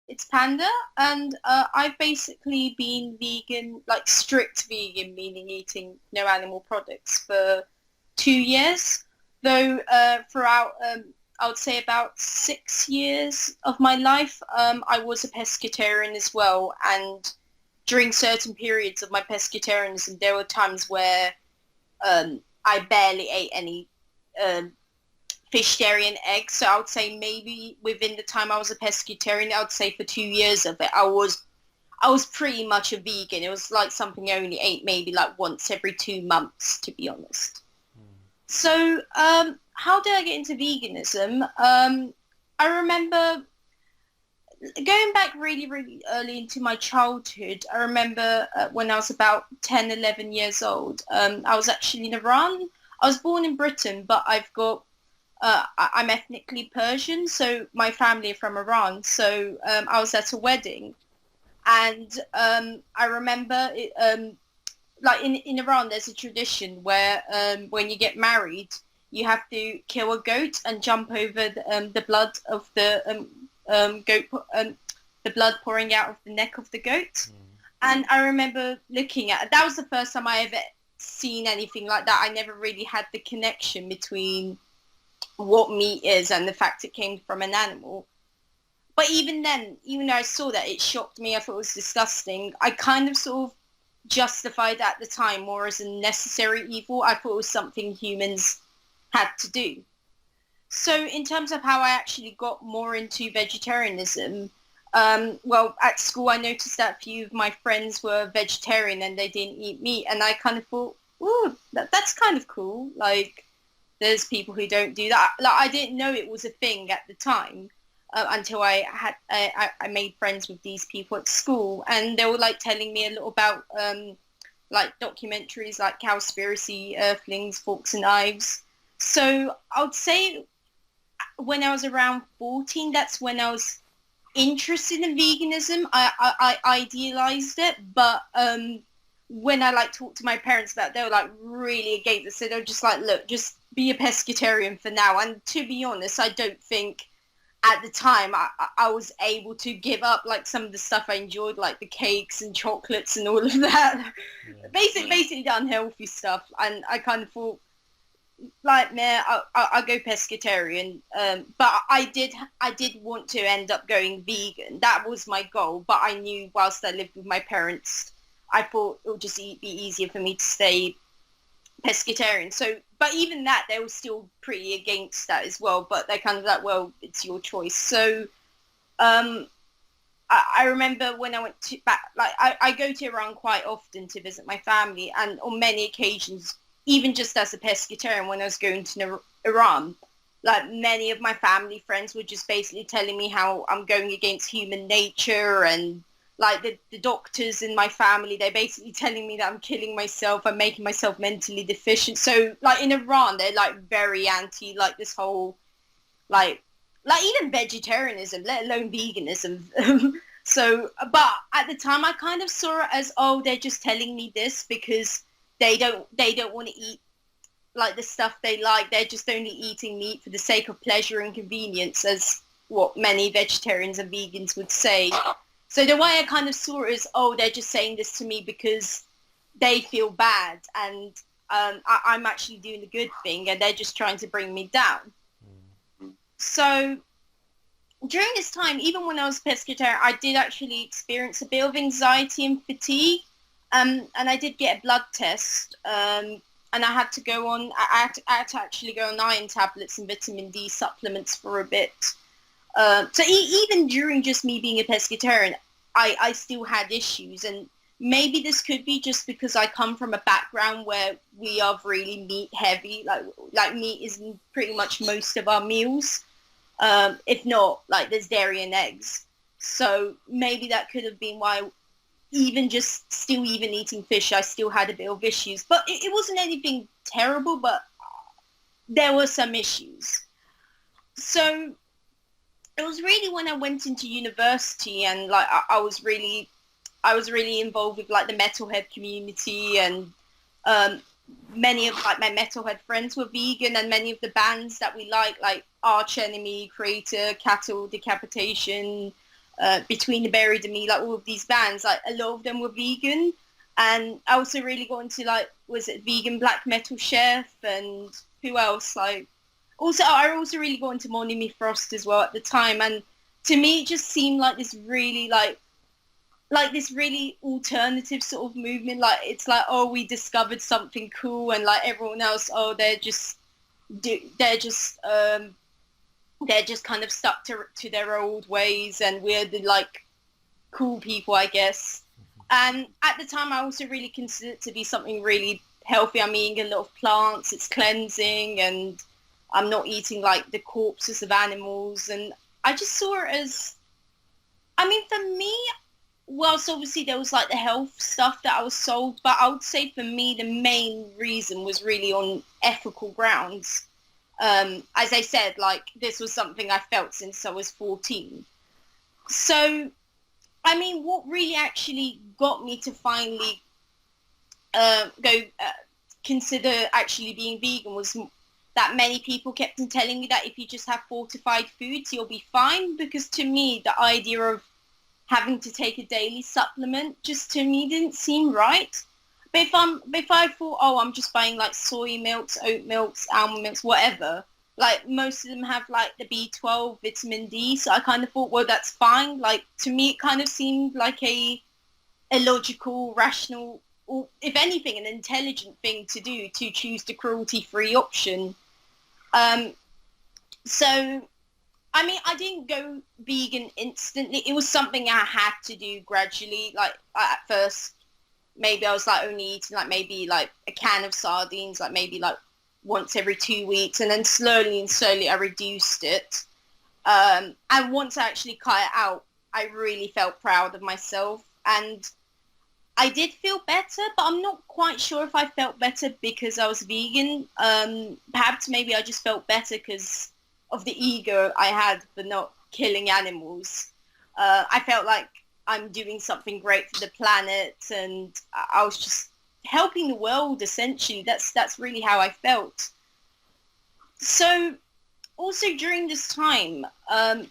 it's Panda, and I've basically been vegan, like strict vegan, meaning eating no animal products for 2 years. Though throughout, I would say about 6 years of my life, I was a pescatarian as well. And during certain periods of my pescatarianism, there were times where I barely ate any um, fish, dairy, and eggs. So I would say maybe within the time I was a pescatarian, I would say for 2 years of it, I was pretty much a vegan. It was like something I only ate maybe like once every 2 months, to be honest. So how did I get into veganism? I remember going back really, really early into my childhood. I remember when I was about 10, 11 years old. I was actually in Iran. I was born in Britain, but I'm ethnically Persian, so my family are from Iran. So I was at a wedding, and I remember like in Iran, there's a tradition where when you get married, you have to kill a goat and jump over the blood of goat, the blood pouring out of the neck of the goat. And I remember looking at that was the first time I ever seen anything like that. I never really had the connection between what meat is and the fact it came from an animal. But even then, even though I saw that, it shocked me. I thought it was disgusting. I kind of sort of justified at the time more as a necessary evil. I thought it was something humans had to do. So in terms of how I actually got more into vegetarianism, well, at school I noticed that a few of my friends were vegetarian and they didn't eat meat, and I kind of thought, ooh, that's kind of cool. Like, there's people who don't do that. Like, I didn't know it was a thing at the time until I made friends with these people at school, and they were like telling me a little about like documentaries like Cowspiracy, Earthlings, Forks and Knives. So I would say when I was around 14, that's when I was interested in veganism. I idealized it, but when I like talked to my parents about it, they were like really against it. So they were just like, look, just be a pescatarian for now. And to be honest, I don't think at the time I was able to give up like some of the stuff I enjoyed, like the cakes and chocolates and all of that. Basically the unhealthy stuff. And I kind of thought, like, man, I'll go pescatarian. But I did want to end up going vegan. That was my goal. But I knew whilst I lived with my parents, I thought it would just be easier for me to stay pescatarian. So, but even that, they were still pretty against that as well. But they're kind of like, well, it's your choice. So, I remember when I went to back, like I go to Iran quite often to visit my family, and on many occasions, even just as a pescatarian, when I was going to Iran, like many of my family friends were just basically telling me how I'm going against human nature, and like the doctors in my family, they're basically telling me that I'm killing myself, I'm making myself mentally deficient. So like in Iran, they're like very anti like this whole like even vegetarianism, let alone veganism. So, but at the time, I kind of saw it as, oh, they're just telling me this because they don't want to eat like the stuff they like. They're just only eating meat for the sake of pleasure and convenience, as what many vegetarians and vegans would say. So the way I kind of saw it is, oh, they're just saying this to me because they feel bad, and I'm actually doing the good thing, and they're just trying to bring me down. So during this time, even when I was pescatarian, I did actually experience a bit of anxiety and fatigue. And I did get a blood test, and I had to go on, I had to actually go on iron tablets and vitamin D supplements for a bit. So even during just me being a pescatarian, I still had issues. And maybe this could be just because I come from a background where we are really meat heavy, like meat is in pretty much most of our meals. If not, like there's dairy and eggs. So maybe that could have been why even just still even eating fish, I still had a bit of issues. But it wasn't anything terrible, but there were some issues. So it was really when I went into university, and like I was really involved with like the metalhead community, and many of like my metalhead friends were vegan, and many of the bands that we like Arch Enemy, Creator, Cattle Decapitation, between the Buried and Me, like all of these bands, like a lot of them were vegan. And I also really got into like, was it Vegan Black Metal Chef and who else? Like, also, I also really got into Monimi Frost as well at the time. And to me, it just seemed like this really like this really alternative sort of movement. Like, it's like, oh, we discovered something cool, and like everyone else, oh, they're just kind of stuck to their old ways, and we're the like cool people, I guess. And at the time, I also really considered it to be something really healthy. I'm eating a lot of plants, it's cleansing, and I'm not eating like the corpses of animals. And I just saw it as, I mean, for me, whilst obviously there was like the health stuff that I was sold, but I would say for me, the main reason was really on ethical grounds. As I said, like, this was something I felt since I was 14. So, I mean, what really actually got me to finally consider actually being vegan was that many people kept on telling me that if you just have fortified foods, you'll be fine. Because to me, the idea of having to take a daily supplement just to me didn't seem right. But if I thought, oh, I'm just buying like soy milks, oat milks, almond milks, whatever, like most of them have like the B12, vitamin D, so I kind of thought, well, that's fine. Like, to me, it kind of seemed like a logical, rational, or if anything, an intelligent thing to do, to choose the cruelty-free option. Um, so, I mean, I didn't go vegan instantly. It was something I had to do gradually. Like, at first, maybe I was like only eating like maybe like a can of sardines, like maybe like once every 2 weeks, and then slowly and slowly I reduced it. And once I actually cut it out, I really felt proud of myself, and I did feel better, but I'm not quite sure if I felt better because I was vegan. Perhaps maybe I just felt better because of the ego I had for not killing animals. I felt like I'm doing something great for the planet, and I was just helping the world, essentially. That's really how I felt. So also during this time, I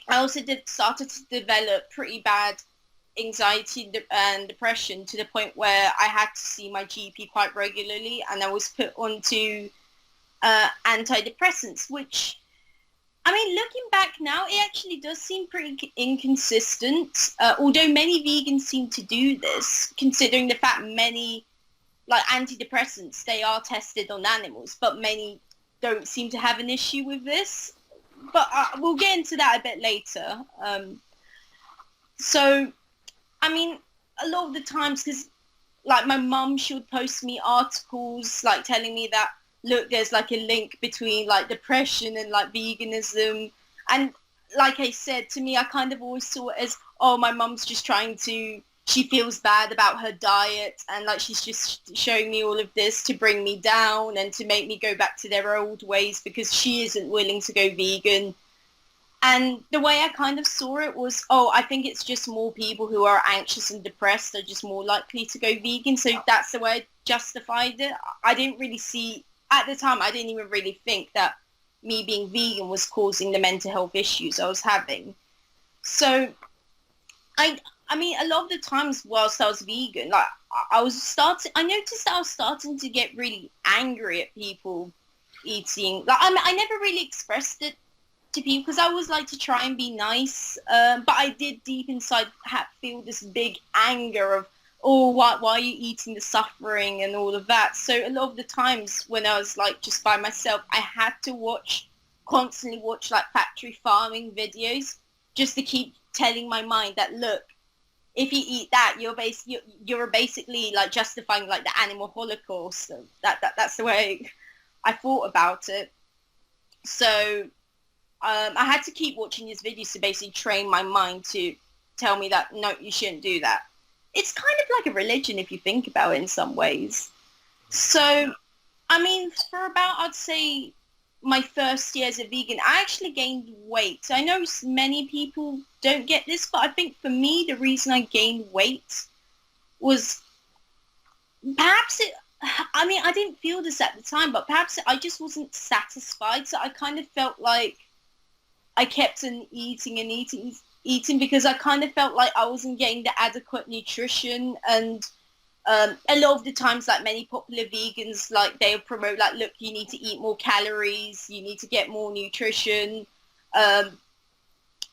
also started to develop pretty bad anxiety and depression, to the point where I had to see my GP quite regularly, and I was put onto antidepressants, which, I mean, looking back now, it actually does seem pretty inconsistent, although many vegans seem to do this, considering the fact many, like antidepressants, they are tested on animals, but many don't seem to have an issue with this. But we'll get into that a bit later. So, I mean, a lot of the times, because like my mum, she would post me articles like telling me that, look, there's like a link between like depression and like veganism. And like I said, to me, I kind of always saw it as, oh, my mum's just she feels bad about her diet, and like she's just showing me all of this to bring me down and to make me go back to their old ways because she isn't willing to go vegan. And the way I kind of saw it was, oh, I think it's just more people who are anxious and depressed are just more likely to go vegan. So that's the way I justified it. I didn't really see, at the time, I didn't even really think that me being vegan was causing the mental health issues I was having. So I mean, a lot of the times whilst I was vegan, like I noticed that I was starting to get really angry at people eating. Like, I mean, I never really expressed it to people because I always like to try and be nice, but I did deep inside feel this big anger of, oh, why are you eating the suffering and all of that. So a lot of the times when I was like just by myself, I had to constantly watch like factory farming videos just to keep telling my mind that, look, if you eat that, you're basically like justifying like the animal holocaust. So that's the way I thought about it. So I had to keep watching these videos to basically train my mind to tell me that, no, you shouldn't do that. It's kind of like a religion if you think about it in some ways. So, I mean, for about, I'd say, my first year as a vegan, I actually gained weight. I know many people don't get this, but I think for me, the reason I gained weight was perhaps I mean, I didn't feel this at the time, but perhaps I just wasn't satisfied. So I kind of felt like I kept on eating and eating. eating because I kind of felt like I wasn't getting the adequate nutrition. And a lot of the times, like many popular vegans, like they'll promote like, look, you need to eat more calories, you need to get more nutrition. Um,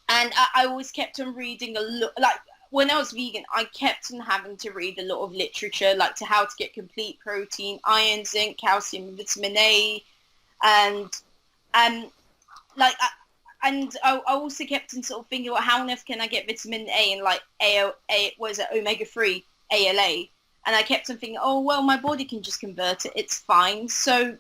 and I always kept on reading a lot. Like when I was vegan, I kept on having to read a lot of literature, like to how to get complete protein, iron, zinc, calcium, vitamin A, and um, like I also kept on sort of thinking, well, how on earth can I get vitamin A and like what is it, omega-3, ALA? And I kept on thinking, oh, well, my body can just convert it. It's fine. So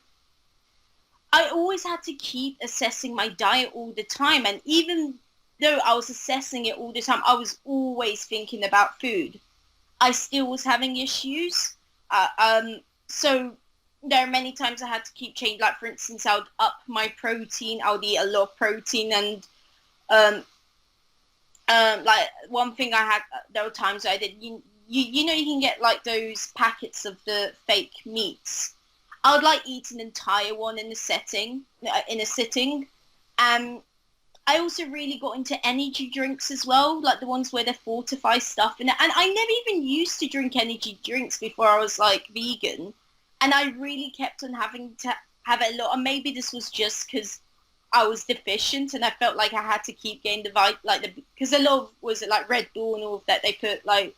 I always had to keep assessing my diet all the time. And even though I was assessing it all the time, I was always thinking about food. I still was having issues. So there are many times I had to keep changing. Like, for instance, I would up my protein. I would eat a lot of protein. And um, like one thing I had, there were times I did, you know, you can get like those packets of the fake meats. I would like eat an entire one in a sitting. I also really got into energy drinks as well, like the ones where they fortify stuff in it. And I never even used to drink energy drinks before I was like vegan. And I really kept on having to have a lot. And maybe this was just because I was deficient and I felt like I had to keep getting because a lot of, was it like Red Bull and all of that, they put like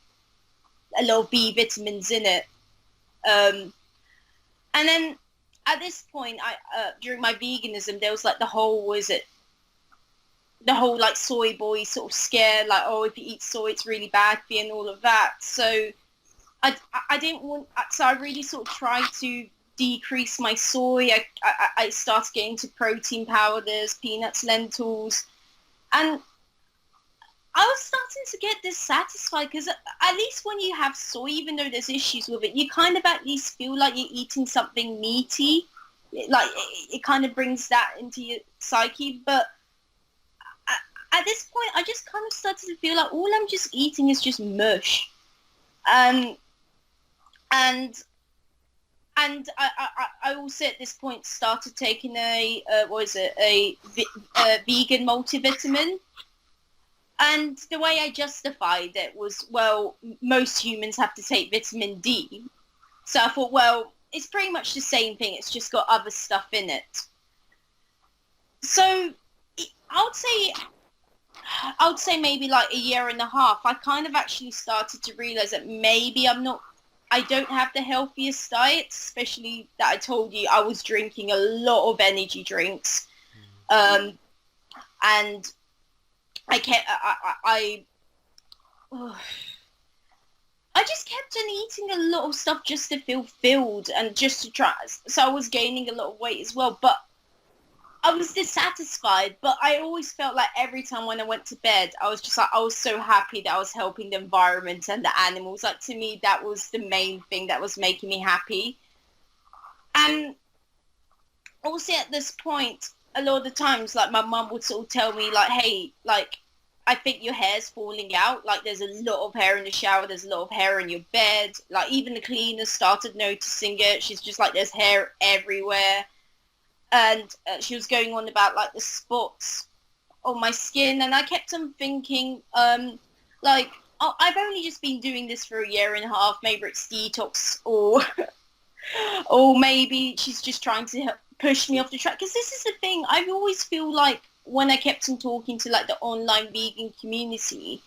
a lot of B vitamins in it. Um, and then at this point, during my veganism, there was like the whole like soy boy sort of scare, like, oh, if you eat soy, it's really bad for you and all of that. So I didn't want, so I really sort of tried to decrease my soy. I started getting into protein powders, peanuts, lentils, and I was starting to get dissatisfied because at least when you have soy, even though there's issues with it, you kind of at least feel like you're eating something meaty. Like it kind of brings that into your psyche. But at this point, I just kind of started to feel like all I'm just eating is just mush. Um, and I also at this point started taking a vegan multivitamin. And the way I justified it was, well, most humans have to take vitamin D. So I thought, well, it's pretty much the same thing. It's just got other stuff in it. So I would say maybe like a year and a half, I kind of actually started to realize that maybe I don't have the healthiest diet, especially that I told you I was drinking a lot of energy drinks. And I just kept on eating a lot of stuff just to feel filled and just to try. So I was gaining a lot of weight as well, but I was dissatisfied. But I always felt like every time when I went to bed, I was just like, I was so happy that I was helping the environment and the animals. Like, to me, that was the main thing that was making me happy. And also at this point, a lot of the times, like my mum would sort of tell me like, hey, like, I think your hair's falling out. Like, there's a lot of hair in the shower. There's a lot of hair in your bed. Like, even the cleaner started noticing it. She's just like, there's hair everywhere. And she was going on about like the spots on my skin. And I kept on thinking, like, oh, I've only just been doing this for a year and a half. Maybe it's detox or maybe she's just trying to push me off the track. Because this is the thing. I always feel like when I kept on talking to like the online vegan community,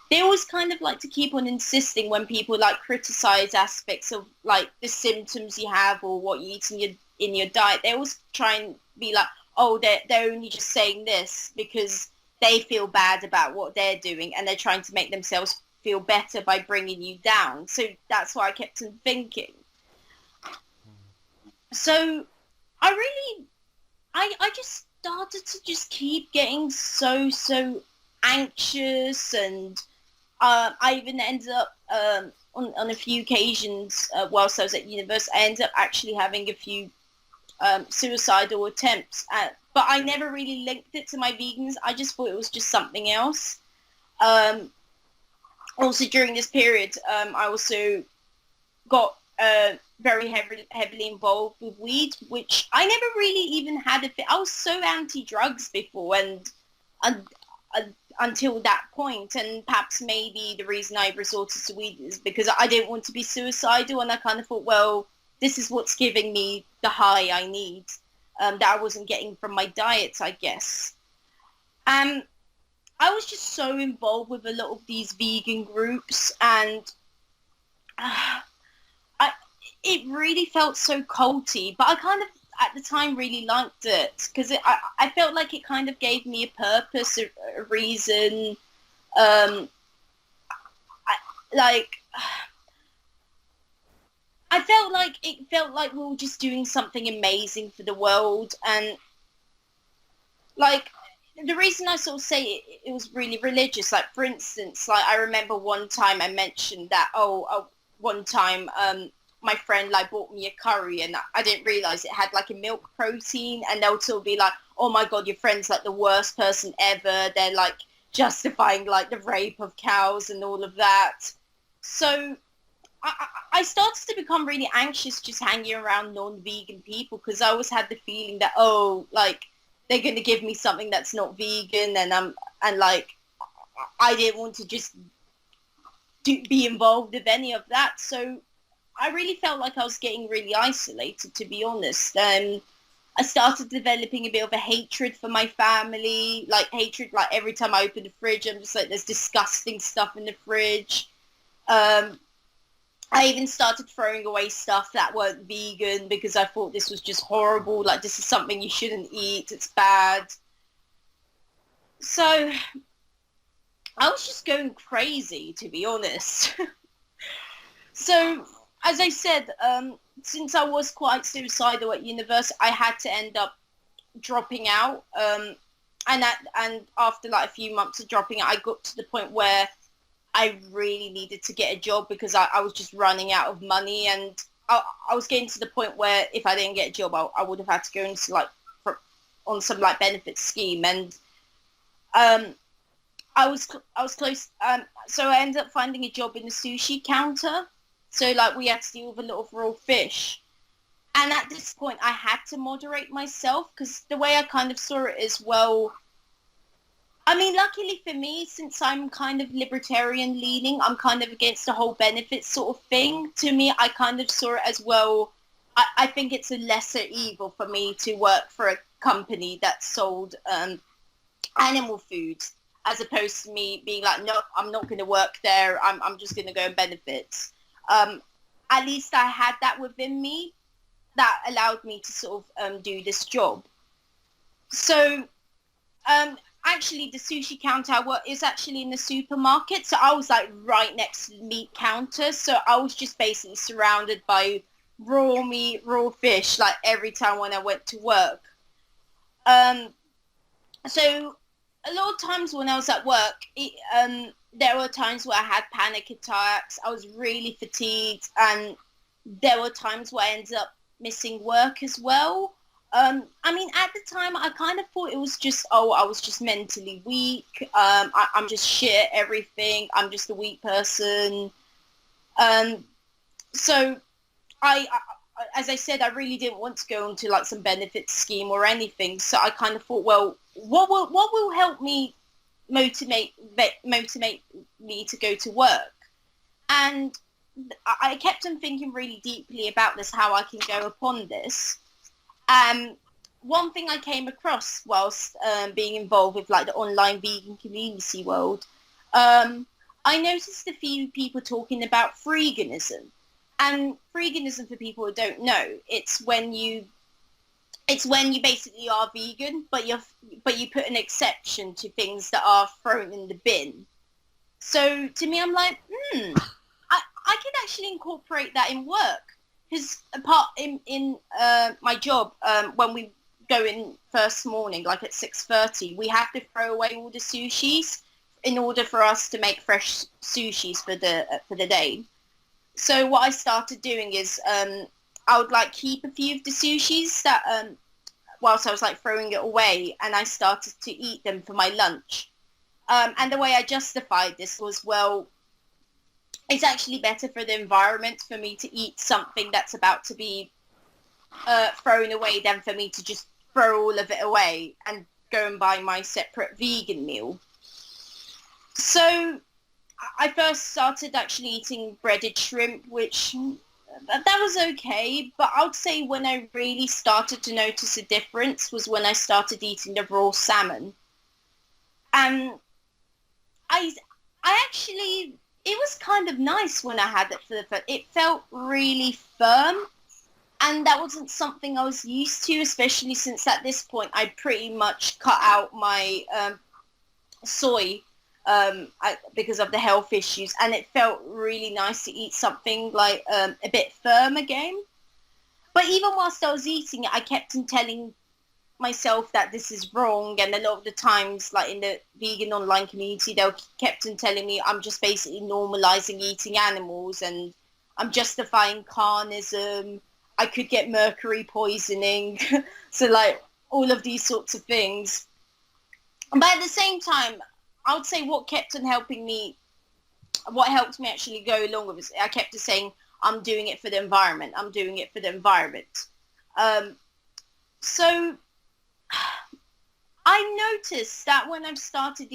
they always kind of like to keep on insisting when people like criticize aspects of like the symptoms you have or what you eat in your diet. They always try and be like, oh, they're only just saying this because they feel bad about what they're doing and they're trying to make themselves feel better by bringing you down. So that's what I kept on thinking. So I just started to just keep getting so anxious, and I even ended up on a few occasions whilst I was at university, I ended up actually having a few suicidal attempts, but I never really linked it to my vegans. I just thought it was just something else. Also during this period, I also got very heavily involved with weed, which I never really even had I was so anti-drugs before, and until that point. And perhaps maybe the reason I resorted to weed is because I didn't want to be suicidal, and I kind of thought, well, this is what's giving me the high I need, that I wasn't getting from my diet, I guess. Um, I was just so involved with a lot of these vegan groups, and I, it really felt so culty, but I kind of at the time really liked it because I felt like it kind of gave me a purpose, a reason. Um, I, like I felt like we were just doing something amazing for the world, and like the reason I sort of say it was really religious, like for instance, like I remember one time I mentioned that one time my friend like bought me a curry and I didn't realize it had like a milk protein, and they'll still be like, oh my god, your friend's like the worst person ever. They're like justifying like the rape of cows and all of that. So I started to become really anxious just hanging around non-vegan people because I always had the feeling that, oh, like they're going to give me something that's not vegan, and like I didn't want to just be involved with any of that. So I really felt like I was getting really isolated, to be honest. I started developing a bit of a hatred for my family, like hatred, like every time I open the fridge, I'm just like, there's disgusting stuff in the fridge. I even started throwing away stuff that weren't vegan because I thought this was just horrible. Like, this is something you shouldn't eat. It's bad. So I was just going crazy, to be honest. So, as I said, since I was quite suicidal at university, I had to end up dropping out. And after like a few months of dropping out, I got to the point where I really needed to get a job because I was just running out of money, and I was getting to the point where if I didn't get a job, I would have had to go into like on some like benefits scheme, and I was close. So I ended up finding a job in the sushi counter. So like we had to deal with a lot of raw fish, and at this point I had to moderate myself because the way I kind of saw it is, well, I mean, luckily for me, since I'm kind of libertarian leaning, I'm kind of against the whole benefits sort of thing. To me, I kind of saw it as, well, I think it's a lesser evil for me to work for a company that sold animal foods, as opposed to me being like, no, I'm not going to work there. I'm just going to go on benefits. At least I had that within me that allowed me to sort of do this job. So actually, the sushi counter I work is actually in the supermarket. So I was like right next to the meat counter. So I was just basically surrounded by raw meat, raw fish, like every time when I went to work. So a lot of times when I was at work, there were times where I had panic attacks. I was really fatigued, and there were times where I ended up missing work as well. I mean, at the time, I kind of thought it was just, oh, I was just mentally weak. I'm just shit at everything. I'm just a weak person. So as I said, I really didn't want to go into like some benefit scheme or anything. So I kind of thought, well, what will help me motivate me to go to work? And I kept on thinking really deeply about this, how I can go upon this. One thing I came across whilst being involved with like the online vegan community world, I noticed a few people talking about veganism. And veganism, for people who don't know, it's when you basically are vegan, but you put an exception to things that are thrown in the bin. So to me, I'm like, I can actually incorporate that in work. Because apart in my job, when we go in first morning, like at 6:30, we have to throw away all the sushis in order for us to make fresh sushis for the day. So what I started doing is I would like keep a few of the sushis that whilst I was like throwing it away, and I started to eat them for my lunch. And the way I justified this was, well, it's actually better for the environment for me to eat something that's about to be thrown away than for me to just throw all of it away and go and buy my separate vegan meal. So I first started actually eating breaded shrimp, which that was okay. But I would say when I really started to notice a difference was when I started eating the raw salmon. And I, I actually, it was kind of nice when I had it for the first. It felt really firm, and that wasn't something I was used to, especially since at this point I pretty much cut out my soy because of the health issues, and it felt really nice to eat something like a bit firm again. But even whilst I was eating it, I kept on telling myself that this is wrong, and a lot of the times, like in the vegan online community, they kept on telling me I'm just basically normalizing eating animals and I'm justifying carnism. I could get mercury poisoning. So like all of these sorts of things. But at the same time, I would say what helped me actually go along with it, I kept saying, I'm doing it for the environment. I'm doing it for the environment. Um, so I noticed that when I started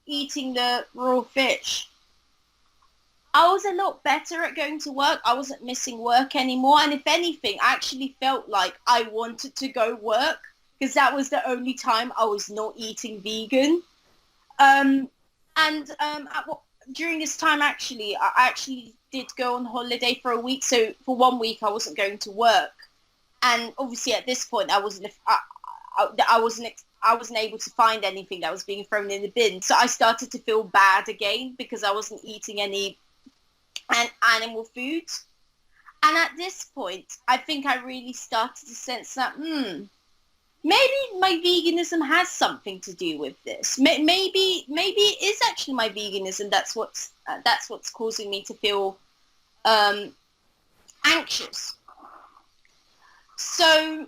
eating the raw fish, I was a lot better at going to work. I wasn't missing work anymore. And if anything, I actually felt like I wanted to go work because that was the only time I was not eating vegan. Um, and during this time, actually, I actually did go on holiday for a week. So for 1 week, I wasn't going to work. And obviously, at this point, I wasn't able to find anything that was being thrown in the bin. So I started to feel bad again because I wasn't eating any animal foods. And at this point, I think I really started to sense that, maybe my veganism has something to do with this. Maybe it is actually my veganism that's what's causing me to feel um, anxious. So,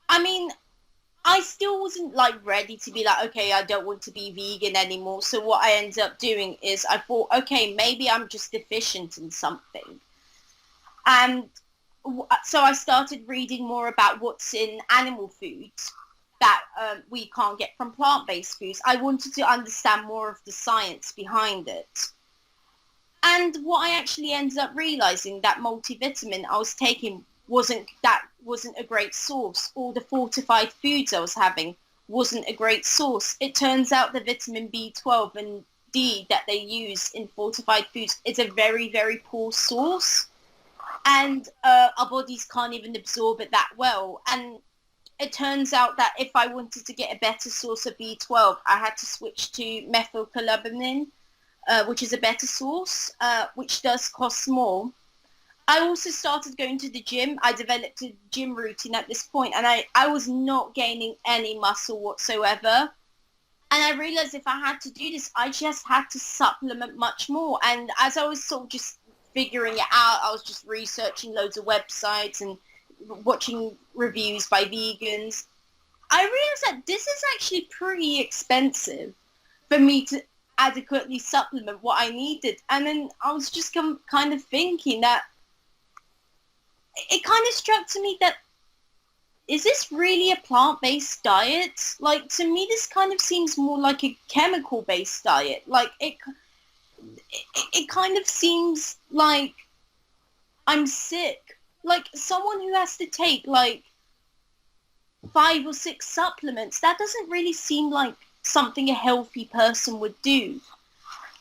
I mean, I still wasn't like ready to be like, okay, I don't want to be vegan anymore. So what I ended up doing is I thought, okay, maybe I'm just deficient in something. And so I started reading more about what's in animal foods that we can't get from plant-based foods. I wanted to understand more of the science behind it. And what I actually ended up realizing that multivitamin I was taking wasn't a great source. All the fortified foods I was having wasn't a great source. It turns out the vitamin B12 and D that they use in fortified foods is a very, very poor source. And our bodies can't even absorb it that well. And it turns out that if I wanted to get a better source of B12, I had to switch to methylcobalamin, which is a better source, which does cost more. I also started going to the gym. I developed a gym routine at this point, and I was not gaining any muscle whatsoever. And I realized if I had to do this, I just had to supplement much more. And as I was sort of just figuring it out, I was just researching loads of websites and watching reviews by vegans. I realized that this is actually pretty expensive for me to adequately supplement what I needed. And then I was just kind of thinking that it kind of struck to me that, is this really a plant-based diet? Like, to me, this kind of seems more like a chemical-based diet. Like, it kind of seems like I'm sick. Like, someone who has to take, like, 5 or 6 supplements, that doesn't really seem like something a healthy person would do.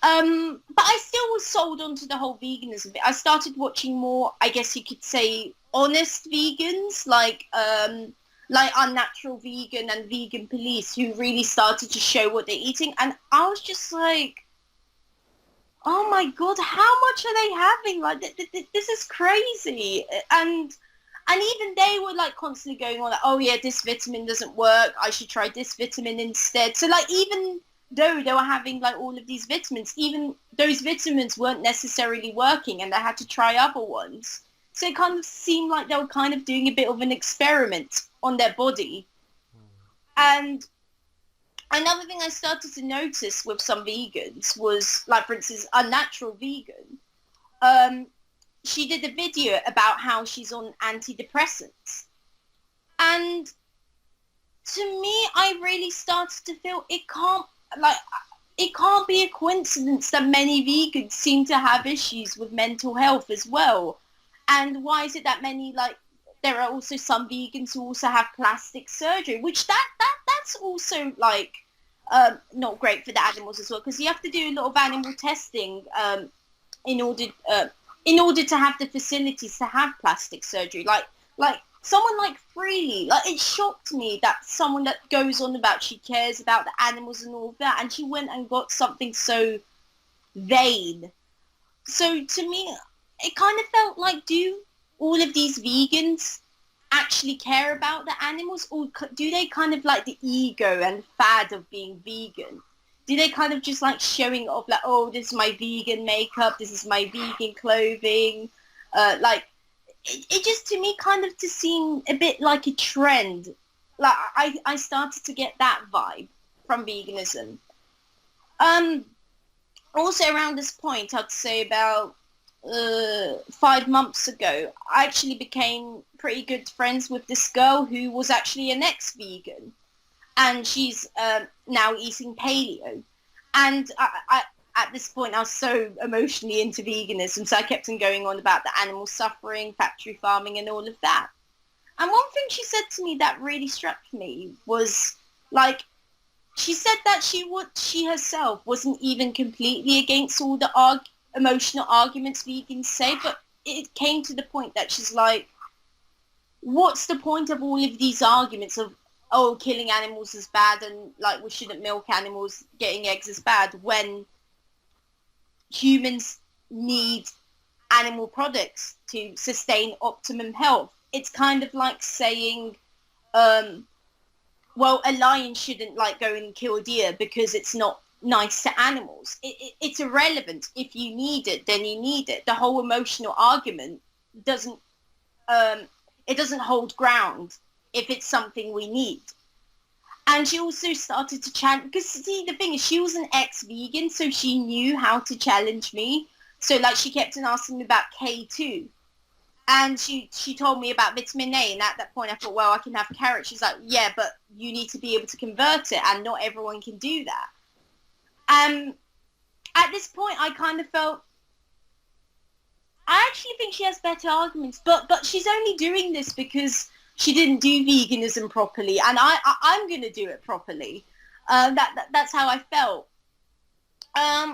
But I still was sold onto the whole veganism bit. I started watching more, I guess you could say, honest vegans, like Unnatural Vegan and Vegan Police, who really started to show what they're eating. And I was just like, oh my God, how much are they having? Like, this is crazy. And even they were like constantly going on like, oh yeah, this vitamin doesn't work. I should try this vitamin instead. So like, even though they were having like all of these vitamins, even those vitamins weren't necessarily working and they had to try other ones. So it kind of seemed like they were kind of doing a bit of an experiment on their body. And another thing I started to notice with some vegans was, like, for instance, Unnatural Vegan. She did a video about how she's on antidepressants. And to me, I really started to feel it can't, like, it can't be a coincidence that many vegans seem to have issues with mental health as well. And why is it that many, like, there are also some vegans who also have plastic surgery, which that's also like not great for the animals as well, because you have to do a lot of animal testing in order in order to have the facilities to have plastic surgery. Like someone like Freely, like it shocked me that someone that goes on about she cares about the animals and all of that, and she went and got something so vain. So to me, it kind of felt like, do all of these vegans actually care about the animals, or do they kind of like the ego and fad of being vegan? Do they kind of just like showing off, like, oh, this is my vegan makeup, this is my vegan clothing? Like, it just to me kind of just seemed a bit like a trend. Like I started to get that vibe from veganism. Um, Also around this point, I'd say about 5 months ago, I actually became pretty good friends with this girl who was actually an ex-vegan, and she's now eating paleo. And at this point, I was so emotionally into veganism, so I kept on going on about the animal suffering, factory farming, and all of that. And one thing she said to me that really struck me was, like, she said that she herself wasn't even completely against all the emotional arguments vegans say, but it came to the point that she's like, what's the point of all of these arguments of, oh, killing animals is bad and like we shouldn't milk animals, getting eggs is bad, when humans need animal products to sustain optimum health? It's kind of like saying, well, a lion shouldn't like go and kill a deer because it's not nice to animals. It's irrelevant. If you need it, then you need it. The whole emotional argument doesn't it doesn't hold ground if it's something we need. And she also started to challenge, because see, the thing is, she was an ex-vegan, so she knew how to challenge me. So like she kept on asking me about K2. And she told me about vitamin A, and at that point I thought, well, I can have carrots. She's like, yeah, but you need to be able to convert it, and not everyone can do that. At this point, I kind of felt, I actually think she has better arguments, but she's only doing this because she didn't do veganism properly, and I'm going to do it properly. That's how I felt.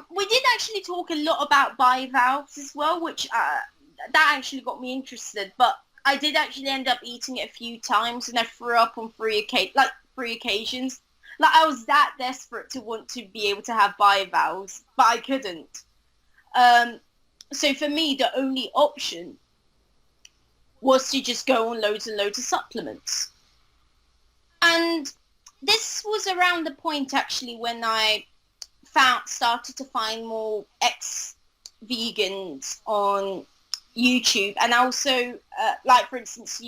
We did actually talk a lot about bivalves as well, which that actually got me interested, but I did actually end up eating it a few times, and I threw up on three occasions. Like, I was that desperate to want to be able to have bivalves, but I couldn't. So for me, the only option was to just go on loads and loads of supplements. And this was around the point, actually, when I started to find more ex-vegans on YouTube, and also like, for instance,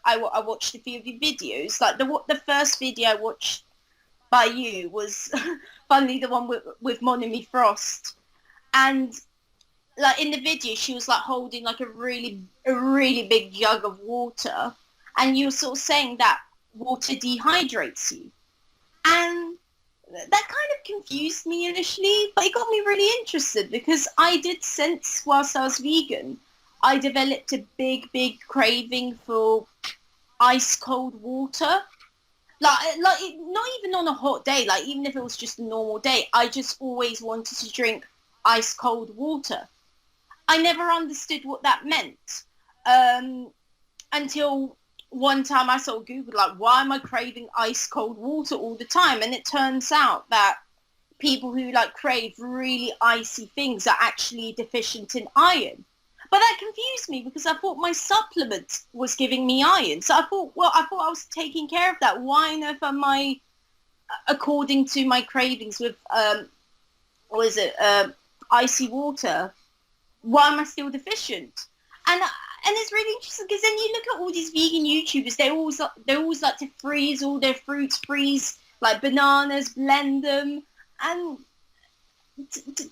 I watched a few of your videos. Like the first video I watched by you was funnily the one with Monami Frost, and like in the video she was like holding like a really big jug of water, and you were sort of saying that water dehydrates you, and that kind of confused me initially, but it got me really interested, because I did sense whilst I was vegan, I developed a big craving for ice cold water. Like not even on a hot day, like even if it was just a normal day, I just always wanted to drink ice cold water. I never understood what that meant until one time I sort of Googled, like, why am I craving ice cold water all the time? And it turns out that people who like crave really icy things are actually deficient in iron. But that confused me, because I thought my supplement was giving me iron. So I thought I was taking care of that. Why on earth am I, according to my cravings with, icy water, why am I still deficient? And it's really interesting, because then you look at all these vegan YouTubers, they always like to freeze all their fruits, freeze like bananas, blend them, and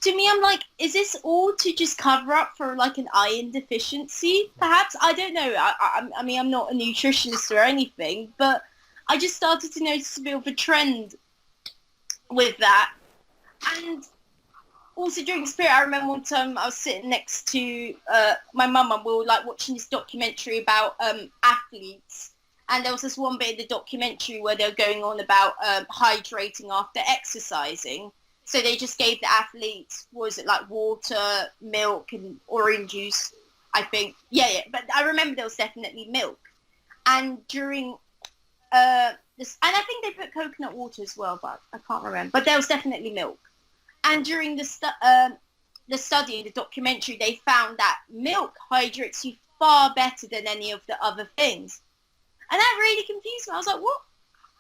to me, I'm like, is this all to just cover up for like an iron deficiency? Perhaps, I don't know. I mean, I'm not a nutritionist or anything, but I just started to notice a bit of a trend with that. And also during this period, I remember one time I was sitting next to my mum and we were like watching this documentary about athletes. And there was this one bit in the documentary where they were going on about hydrating after exercising. So they just gave the athletes, was it like water, milk and orange juice, I think. Yeah. But I remember there was definitely milk. And during this, and I think they put coconut water as well, but I can't remember. But there was definitely milk. And during the study, the documentary, they found that milk hydrates you far better than any of the other things. And that really confused me. I was like, what?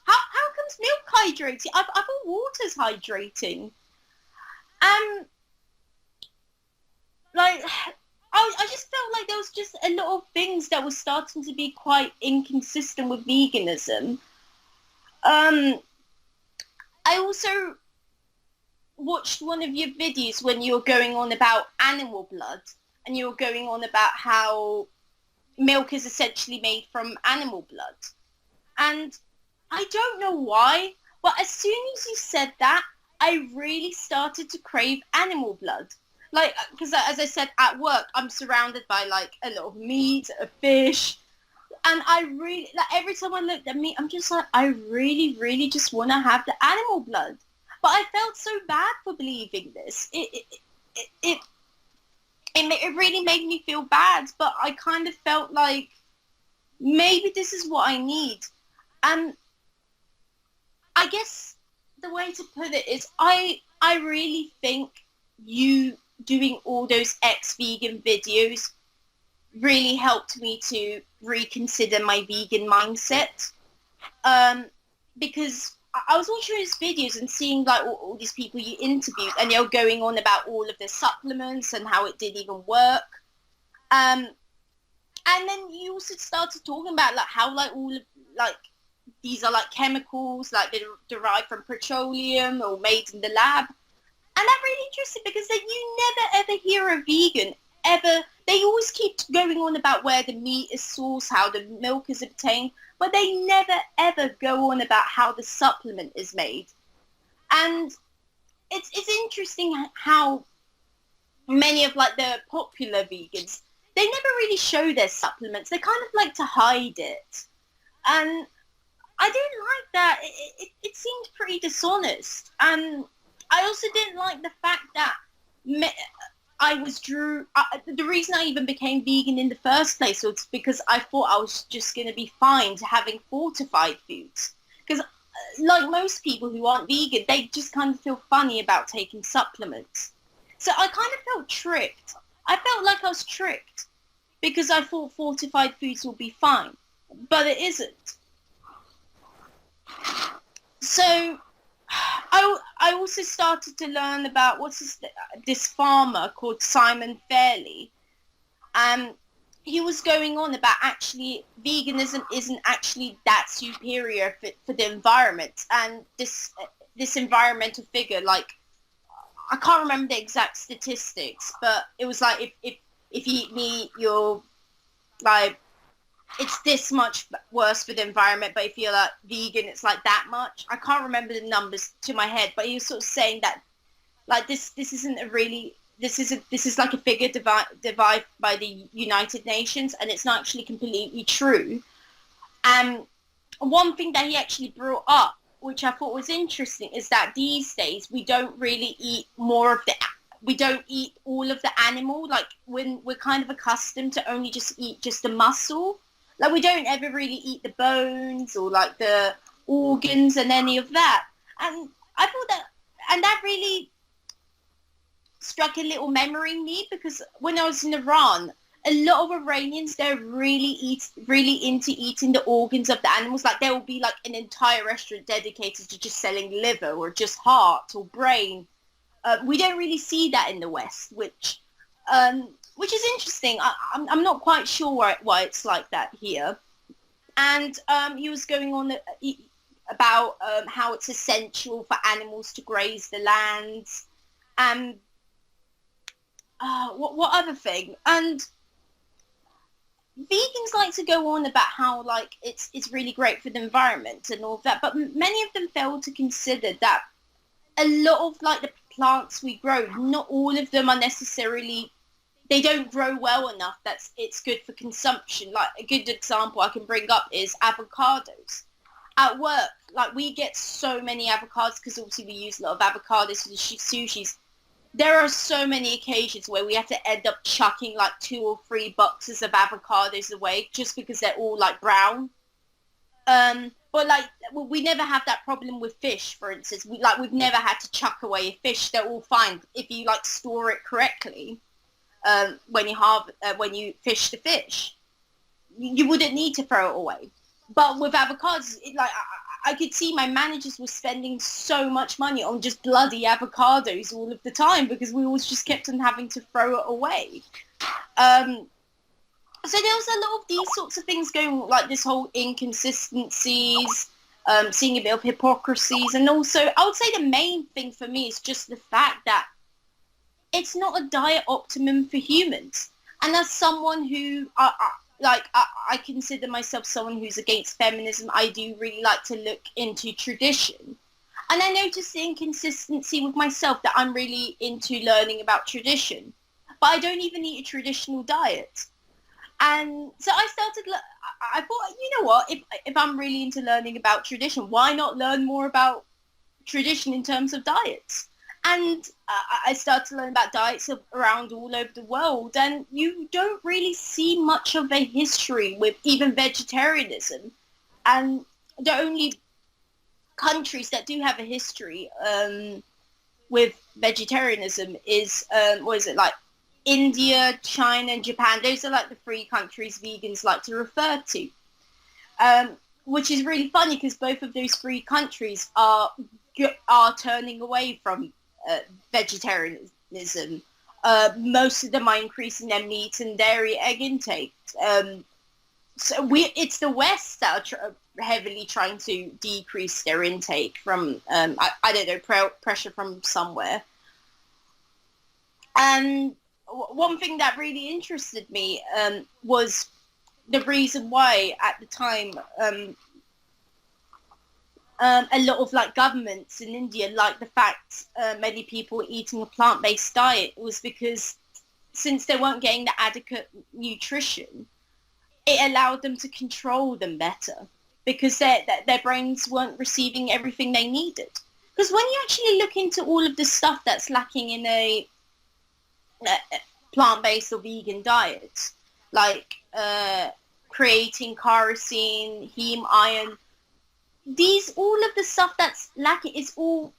How comes milk hydrates you? I thought water's hydrating. Like, I just felt like there was just a lot of things that were starting to be quite inconsistent with veganism. I also watched one of your videos when you were going on about animal blood, and you were going on about how milk is essentially made from animal blood. And I don't know why, but as soon as you said that, I really started to crave animal blood. Like, because as I said, at work, I'm surrounded by like a lot of meat, a fish, and I really, like, every time I looked at meat, I'm just like, I really, really just want to have the animal blood. But I felt so bad for believing this. It really made me feel bad, but I kind of felt like maybe this is what I need. And I guess the way to put it is I really think you doing all those ex-vegan videos really helped me to reconsider my vegan mindset. Because I was watching those videos and seeing like all these people you interviewed, and they were going on about all of the supplements and how it didn't even work. And then you also started talking about like how like all of like these are like chemicals, like they're derived from petroleum or made in the lab. And that really interested because then you never ever hear a vegan ever. They always keep going on about where the meat is sourced, how the milk is obtained, but they never ever go on about how the supplement is made. And it's interesting how many of like the popular vegans, they never really show their supplements. They kind of like to hide it. And I didn't like that. It seemed pretty dishonest. And I also didn't like the fact that the reason I even became vegan in the first place was because I thought I was just going to be fine having fortified foods. Because like most people who aren't vegan, they just kind of feel funny about taking supplements. So I kind of felt tricked. I felt like I was tricked because I thought fortified foods will be fine, but it isn't. So I also started to learn about this farmer called Simon Fairley. He was going on about actually veganism isn't actually that superior for the environment. And this environmental figure, like, I can't remember the exact statistics, but it was like if you eat meat, you're like, it's this much worse for the environment, but if you're like vegan, it's like that much. I can't remember the numbers to my head, but he was sort of saying that like this isn't a really, this is like a figure derived by the United Nations, and it's not actually completely true. And one thing that he actually brought up, which I thought was interesting, is that these days we don't really eat we don't eat all of the animal. Like when we're kind of accustomed to only just eat just the muscle. Like we don't ever really eat the bones or like the organs and any of that. And I thought that really struck a little memory in me, because when I was in Iran, a lot of Iranians, they're really into eating the organs of the animals. Like there will be like an entire restaurant dedicated to just selling liver or just heart or brain. We don't really see that in the West, which is interesting. I'm not quite sure why it's like that here. And he was going on about how it's essential for animals to graze the lands. And what other thing? And vegans like to go on about how like it's really great for the environment and all of that, but many of them fail to consider that a lot of like the plants we grow, not all of them are necessarily, they don't grow well enough that it's good for consumption. Like a good example I can bring up is avocados. At work, like we get so many avocados because obviously we use a lot of avocados for the sushis. There are so many occasions where we have to end up chucking like 2 or 3 boxes of avocados away just because they're all like brown. But like we never have that problem with fish, for instance. We've never had to chuck away a fish. They're all fine if you like store it correctly. When you fish the fish, you wouldn't need to throw it away. But with avocados, I could see my managers were spending so much money on just bloody avocados all of the time because we always just kept on having to throw it away. So there was a lot of these sorts of things going, like this whole inconsistencies, seeing a bit of hypocrisies, and also I would say the main thing for me is just the fact that it's not a diet optimum for humans. And as someone who, I consider myself someone who's against feminism, I do really like to look into tradition. And I noticed the inconsistency with myself that I'm really into learning about tradition. But I don't even eat a traditional diet. And so I thought, you know what, if I'm really into learning about tradition, why not learn more about tradition in terms of diets? And I started to learn about diets around all over the world, and you don't really see much of a history with even vegetarianism. And the only countries that do have a history with vegetarianism is, India, China, and Japan. Those are like the 3 countries vegans like to refer to, which is really funny because both of those 3 countries are turning away from vegetarianism. Most of them are increasing their meat and dairy egg intake. So it's the West that are heavily trying to decrease their intake from, I don't know, pressure from somewhere. And one thing that really interested me was the reason why at the time a lot of like governments in India liked the fact many people were eating a plant-based diet was because since they weren't getting the adequate nutrition, it allowed them to control them better because their brains weren't receiving everything they needed. Because when you actually look into all of the stuff that's lacking in a plant-based or vegan diet, like creatine, carosine, heme, iron, all of the stuff that's lacking is all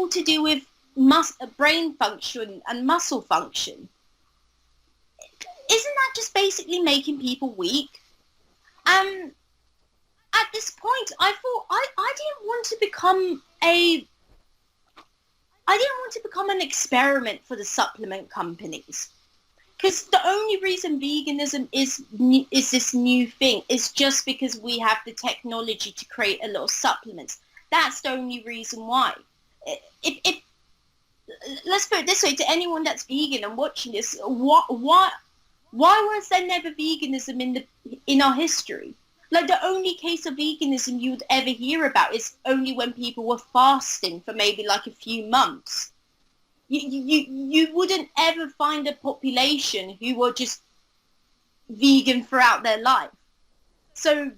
to do with brain function and muscle function. Isn't that just basically making people weak? At this point, I thought I didn't want to become an experiment for the supplement companies. Because the only reason veganism is this new thing is just because we have the technology to create a lot of supplements. That's the only reason why. If let's put it this way, to anyone that's vegan and watching this, why was there never veganism in our history? Like the only case of veganism you would ever hear about is only when people were fasting for maybe like a few months. You wouldn't ever find a population who were just vegan throughout their life. So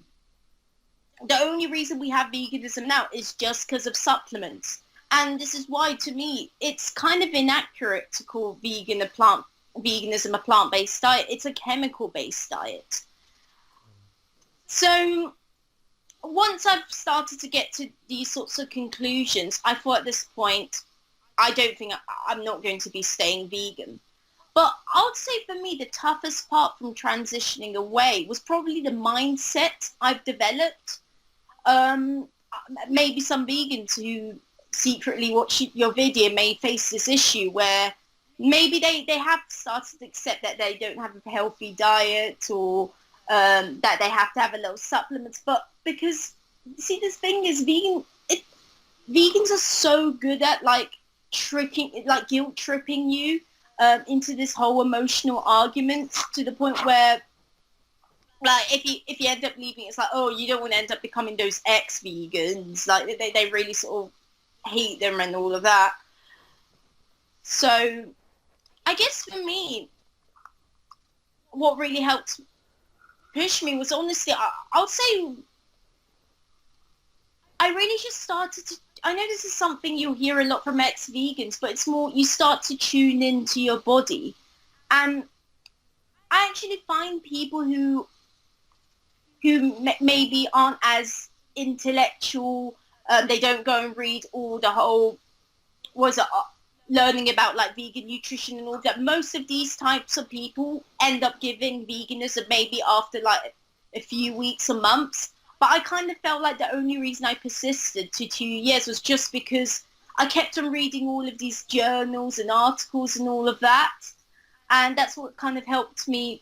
the only reason we have veganism now is just because of supplements. And this is why, to me, it's kind of inaccurate to call veganism a plant-based diet. It's a chemical-based diet. So once I've started to get to these sorts of conclusions, I thought at this point, I don't think I'm not going to be staying vegan. But I would say for me, the toughest part from transitioning away was probably the mindset I've developed. Maybe some vegans who secretly watch your video may face this issue where maybe they have started to accept that they don't have a healthy diet or that they have to have a lot of supplements. But because, see, this thing is vegans are so good at guilt tripping you into this whole emotional argument to the point where, like, if you end up leaving, it's like, oh, you don't want to end up becoming those ex-vegans. Like, they really sort of hate them and all of that. So I guess for me, what really helped push me was honestly, I would say I really just started to, I know this is something you'll hear a lot from ex-vegans, but it's more you start to tune into your body. And I actually find people who maybe aren't as intellectual, they don't go and read all the whole, was it learning about like vegan nutrition and all that. Most of these types of people end up giving veganism maybe after like a few weeks or months. But I kind of felt like the only reason I persisted to 2 years was just because I kept on reading all of these journals and articles and all of that. And that's what kind of helped me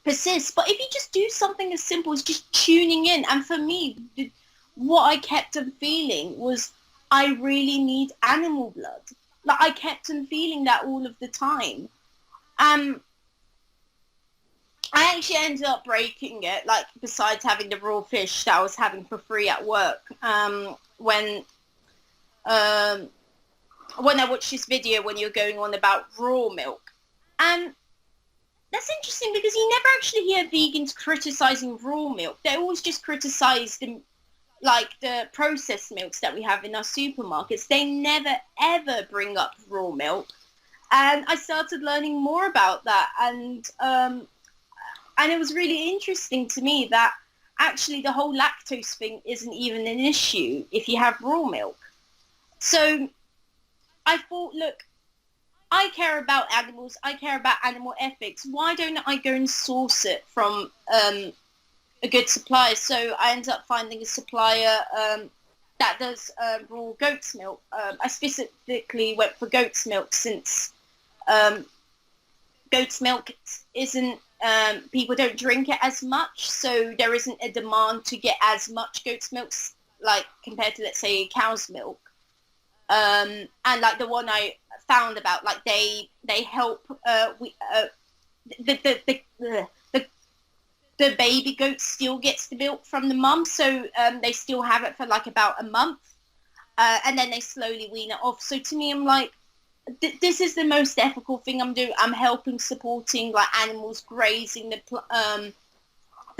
persist. But if you just do something as simple as just tuning in, and for me, what I kept on feeling was I really need animal blood. Like I kept on feeling that all of the time. I actually ended up breaking it, like besides having the raw fish that I was having for free at work, when I watched this video when you're going on about raw milk. And that's interesting because you never actually hear vegans criticizing raw milk. They always just criticize the processed milks that we have in our supermarkets. They never ever bring up raw milk. And I started learning more about that, and it was really interesting to me that actually the whole lactose thing isn't even an issue if you have raw milk. So I thought, look, I care about animals. I care about animal ethics. Why don't I go and source it from a good supplier? So I ended up finding a supplier that does raw goat's milk. I specifically went for goat's milk since goat's milk isn't, people don't drink it as much, so there isn't a demand to get as much goat's milk like compared to, let's say, cow's milk. And like the one I found about, like they help the baby goat still gets the milk from the mum, so they still have it for like about a month, and then they slowly wean it off. So to me, I'm like, this is the most ethical thing I'm doing. I'm helping, supporting like animals grazing the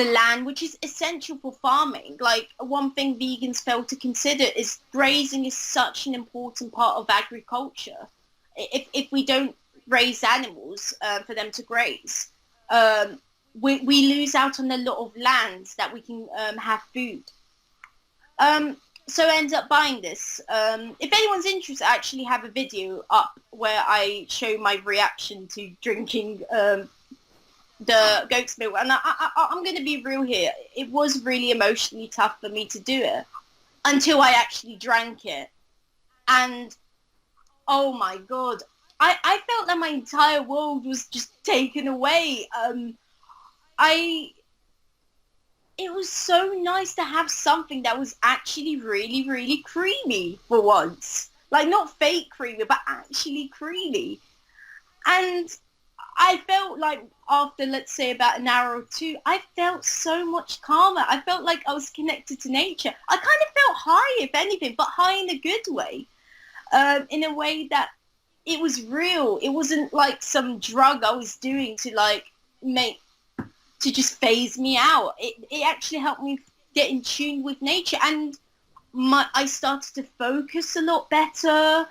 land, which is essential for farming. Like one thing vegans fail to consider is grazing is such an important part of agriculture. If we don't raise animals for them to graze, we lose out on a lot of lands that we can have food. So I ended up buying this. If anyone's interested, I actually have a video up where I show my reaction to drinking the goat's milk. And I'm going to be real here. It was really emotionally tough for me to do it until I actually drank it. And oh my God, I felt that my entire world was just taken away. It was so nice to have something that was actually really, really creamy for once. Like not fake creamy, but actually creamy. And I felt like after, let's say, about an hour or two, I felt so much calmer. I felt like I was connected to nature. I kind of felt high, if anything, but high in a good way. In a way that it was real. It wasn't like some drug I was doing to like to just phase me out. It actually helped me get in tune with nature, and I started to focus a lot better.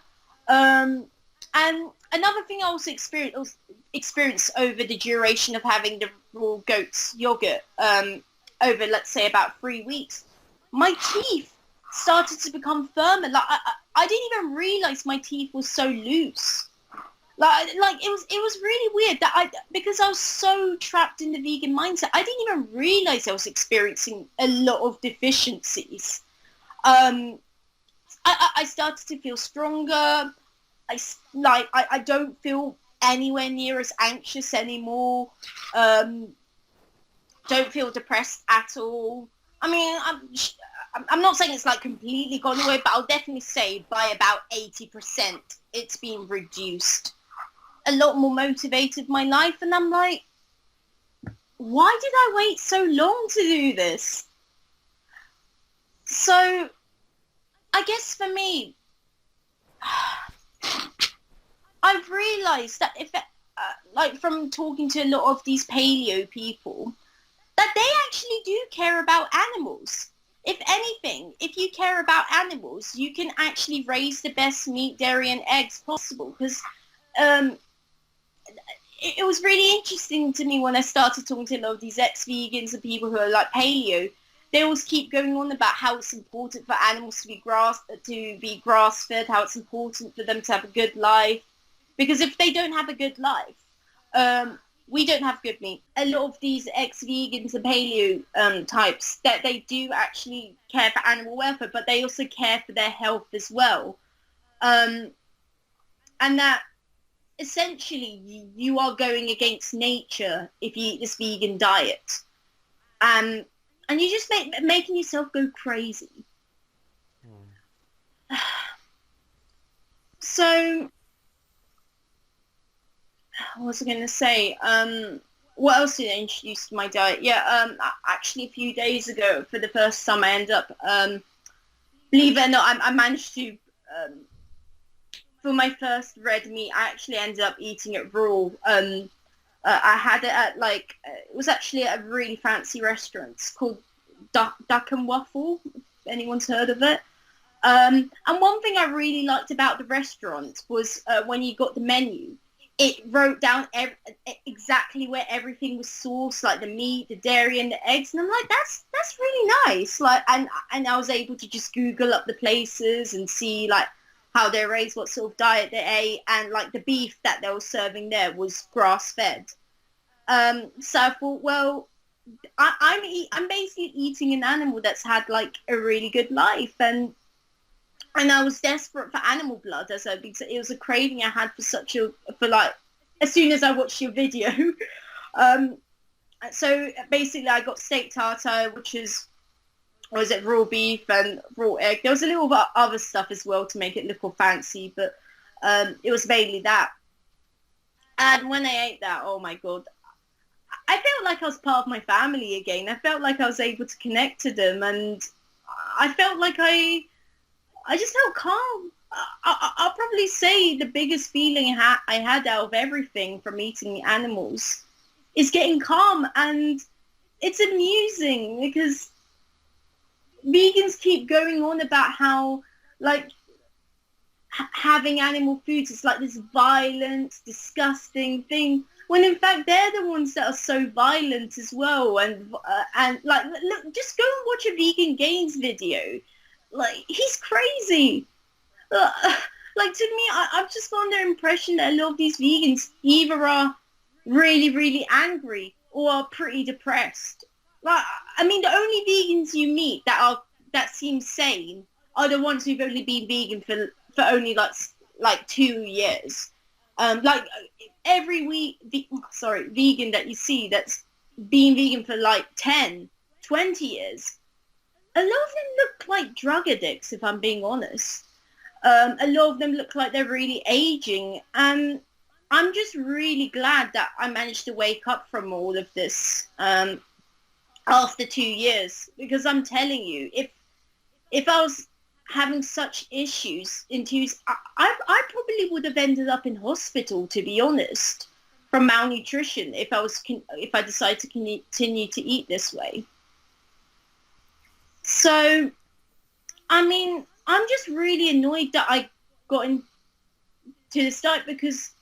And another thing I also experienced over the duration of having the raw goat's yogurt, over, let's say, about 3 weeks, my teeth started to become firmer. Like I didn't even realize my teeth were so loose. Like it was really weird that because I was so trapped in the vegan mindset, I didn't even realize I was experiencing a lot of deficiencies. I started to feel stronger. I don't feel anywhere near as anxious anymore. Don't feel depressed at all. I mean, I'm not saying it's like completely gone away, but I'll definitely say by about 80% it's been reduced. A lot more motivated my life, and I'm like, why did I wait so long to do this? So I guess for me, I've realised that if, like from talking to a lot of these paleo people, that they actually do care about animals. If anything, if you care about animals, you can actually raise the best meat, dairy, and eggs possible. Because um, it was really interesting to me when I started talking to a lot of these ex-vegans and people who are like paleo. They always keep going on about how it's important for animals to be grass-fed, how it's important for them to have a good life. Because if they don't have a good life, we don't have good meat. A lot of these ex-vegans and paleo types, that they do actually care for animal welfare, but they also care for their health as well. And that essentially you are going against nature if you eat this vegan diet. And you just making yourself go crazy. So, what was I going to say? What else did I introduce to my diet? Yeah, actually a few days ago, for the first time, I ended up, believe it or not, I managed to, for my first red meat, I actually ended up eating it raw. I had it at it was actually at a really fancy restaurant. It's called Duck and Waffle, if anyone's heard of it. And one thing I really liked about the restaurant was when you got the menu, it wrote down exactly where everything was sourced, like the meat, the dairy, and the eggs. And I'm like, that's really nice. Like, and I was able to just Google up the places and see like how they're raised, what sort of diet they ate, and like the beef that they were serving there was grass fed. So I thought, well, I'm basically eating an animal that's had like a really good life, and I was desperate for animal blood, because it was a craving I had as soon as I watched your video. So basically I got steak tartare, which was it raw beef and raw egg. There was a little bit of other stuff as well to make it look all fancy, but it was mainly that. And when I ate that, oh my God, I felt like I was part of my family again. I felt like I was able to connect to them, and I felt like I just felt calm. I'll probably say the biggest feeling I had out of everything from eating animals is getting calm, and it's amusing because vegans keep going on about how like having animal foods is like this violent, disgusting thing, when in fact they're the ones that are so violent as well. And like, look, just go and watch a Vegan Gains video. Like, he's crazy. Like, to me, I've just got the impression that a lot of these vegans either are really, really angry or are pretty depressed. Like, I mean, the only vegans you meet that seem sane are the ones who've only been vegan for only like 2 years. Like every vegan that you see that's been vegan for like 10, 20 years, a lot of them look like drug addicts, if I'm being honest. A lot of them look like they're really aging, and I'm just really glad that I managed to wake up from all of this after 2 years, because I'm telling you, if I was having such issues in 2 years, I probably would have ended up in hospital, to be honest, from malnutrition if I decided to continue to eat this way. So, I mean, I'm just really annoyed that I got into this diet, because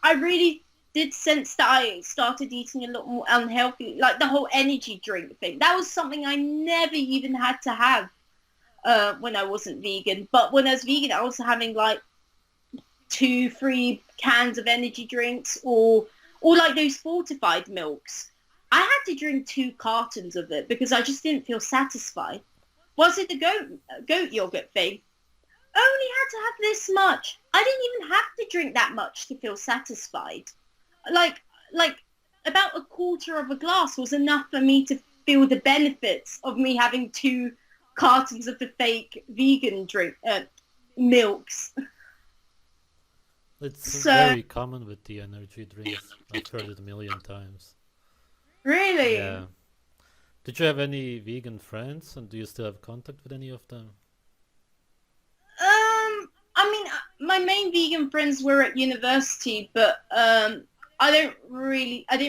I really did sense that I started eating a lot more unhealthy, like the whole energy drink thing. That was something I never even had to have when I wasn't vegan. But when I was vegan, I was having like 2-3 cans of energy drinks, or like those fortified milks. I had to drink 2 cartons of it because I just didn't feel satisfied. Was it the goat yogurt thing? Only had to have this much. I didn't even have to drink that much to feel satisfied. Like about a quarter of a glass was enough for me to feel the benefits of me having 2 cartons of the fake vegan drink milks. It's very common with the energy drinks. I've heard it a million times. Really? Yeah. Did you have any vegan friends, and do you still have contact with any of them? I mean, my main vegan friends were at university, but I didn't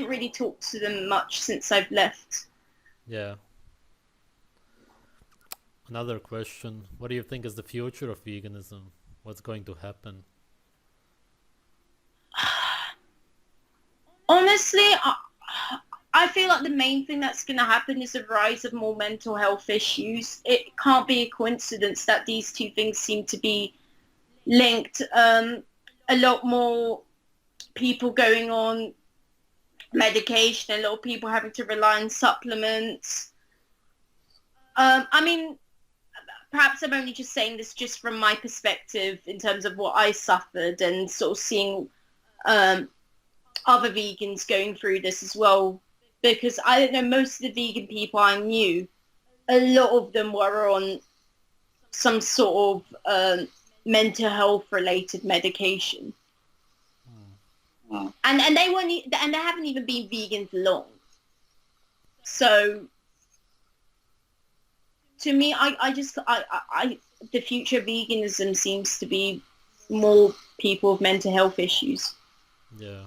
really talk to them much since I've left. Yeah. Another question. What do you think is the future of veganism? What's going to happen? Honestly, I feel like the main thing that's going to happen is a rise of more mental health issues. It can't be a coincidence that these two things seem to be linked. A lot more people going on medication, a lot of people having to rely on supplements. I mean, perhaps I'm only just saying this just from my perspective in terms of what I suffered and sort of seeing other vegans going through this as well. Because I don't know, most of the vegan people I knew, a lot of them were on some sort of mental health related medication. And they weren't, and they haven't even been vegans long. So to me, the future of veganism seems to be more people with mental health issues. Yeah.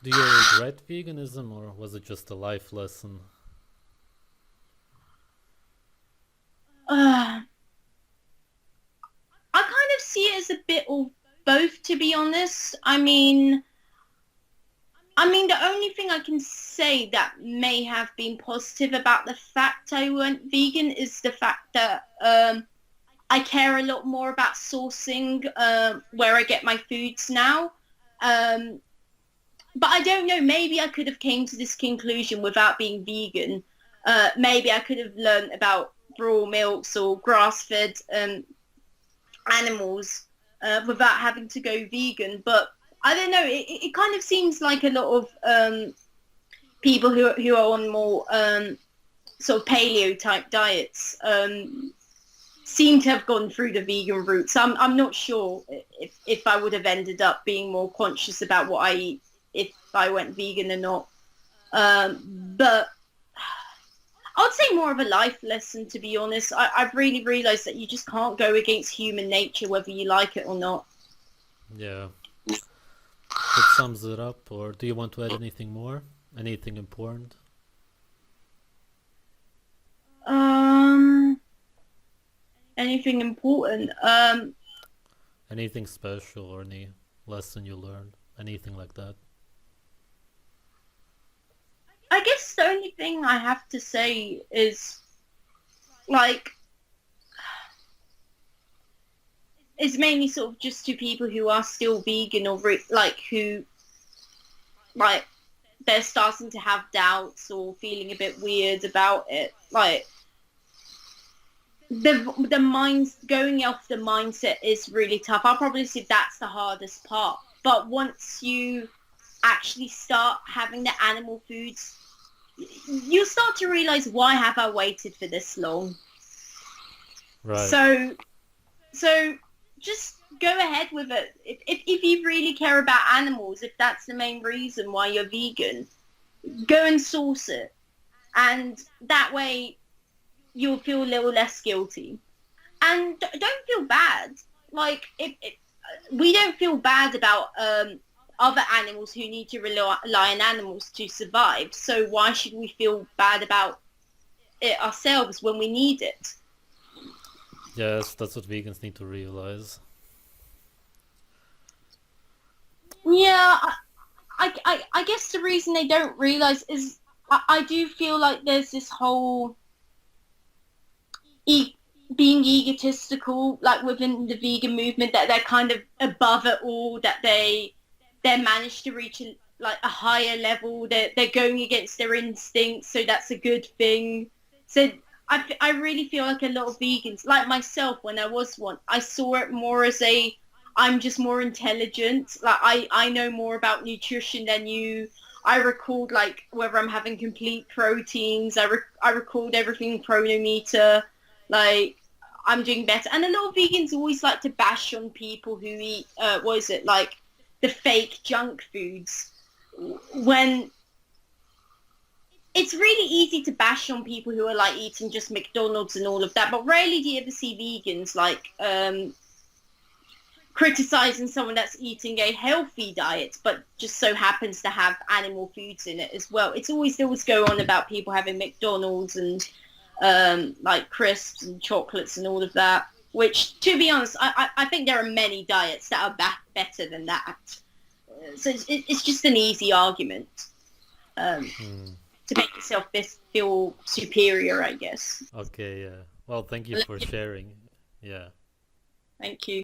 Do you regret veganism, or was it just a life lesson? I kind of see it as a bit of both, to be honest. I mean, the only thing I can say that may have been positive about the fact I went vegan is the fact that I care a lot more about sourcing where I get my foods now. But I don't know, maybe I could have came to this conclusion without being vegan. Maybe I could have learned about raw milks or grass-fed animals without having to go vegan. But I don't know, it kind of seems like a lot of people who are on more sort of paleo type diets seem to have gone through the vegan route. So I'm not sure if I would have ended up being more conscious about what I eat if I went vegan or not. But I would say more of a life lesson, to be honest. I've really realised that you just can't go against human nature whether you like it or not. Yeah. That sums it up, or do you want to add anything more? Anything important? Anything important? Anything special, or any lesson you learned? Anything like that? I guess the only thing I have to say is, like, it's mainly sort of just to people who are still vegan or who, like, they're starting to have doubts or feeling a bit weird about it. Like, the minds going off the mindset is really tough. I'll probably say that's the hardest part. But once you actually start having the animal foods, you start to realize, why have I waited for this long? Right. So just go ahead with it. If you really care about animals, if that's the main reason why you're vegan, go and source it. And that way you'll feel a little less guilty. And don't feel bad. Like, we don't feel bad about other animals who need to rely on animals to survive. So why should we feel bad about it ourselves when we need it? Yes, that's what vegans need to realize. Yeah, I guess the reason they don't realize is I do feel like there's this whole being egotistical, like within the vegan movement, that they're kind of above it all, that they managed to reach a higher level. They're going against their instincts, so that's a good thing. So I really feel like a lot of vegans, like myself when I was one, I saw it more as I'm just more intelligent. Like I know more about nutrition than you. I record like whether I'm having complete proteins. I record everything chronometer. Like, I'm doing better. And a lot of vegans always like to bash on people who eat, like the fake junk foods, when it's really easy to bash on people who are like eating just McDonald's and all of that, but rarely do you ever see vegans like criticizing someone that's eating a healthy diet, but just so happens to have animal foods in it as well. It's always, they always go on about people having McDonald's and like crisps and chocolates and all of that, which, to be honest, I think there are many diets that are better than that. So it's just an easy argument to make yourself feel superior, I guess. Okay, yeah. Well, thank you for sharing. Yeah. Thank you.